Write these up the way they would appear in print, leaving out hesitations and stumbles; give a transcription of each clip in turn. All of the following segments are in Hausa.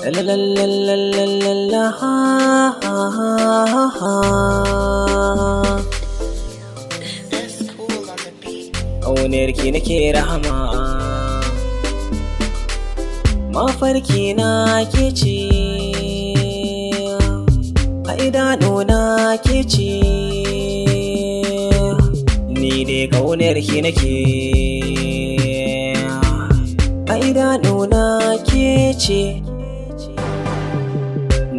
La la la la la la la ha ha ha ha. That's cool on the beat. Ƙaunarki nake rahama, mafarki na ke ce, a idanuna ke ce, ni dai ƙaunarki nake, a idanuna ke ce.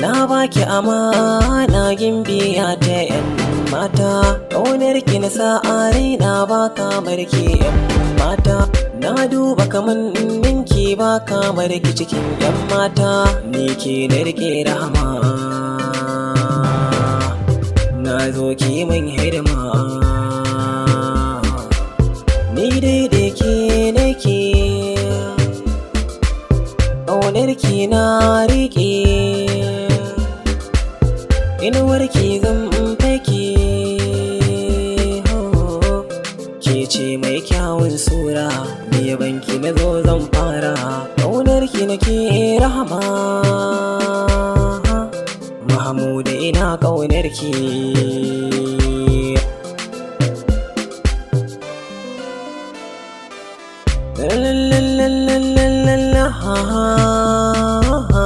Na baki amana gimbiya ta 'yan mata, ƙaunarki na sa a raina ba kamar ki 'yan mata. Na duba kamanninki ba kamar ki cikin 'yan mata, ni ke na rike rahama, na zo ki min hidima, ni dai da ke nake, ƙaunarki na rike, inuwarki zan fake, ke ce mai kyawun sura, me banki na zo zan fara, ƙaunarki nake rahama, Mahamuda ina ƙaunarki. La la la la la la la la ha ha ha.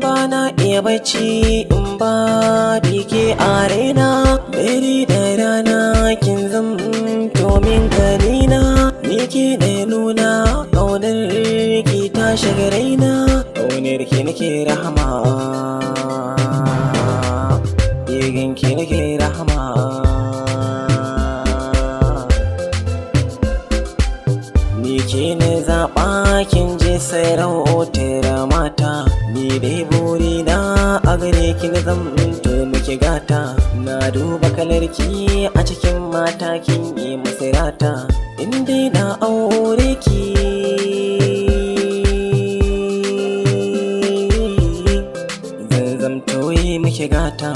Bana iya bacci in ba bike a raina, dare da rana kin zamto min ganina, ni ke da nuna ƙaunar ki ta shiga raina, ƙaunar ki nake rahama, begen ki nake rahama. Ni ke na zaɓa kin je sarautar mata, ni dai burina a gare ki na zamto miki gata, na duba kalarki a cikin mata kin yi musu rata, in dai na aure ki zan zamto yi miki gata.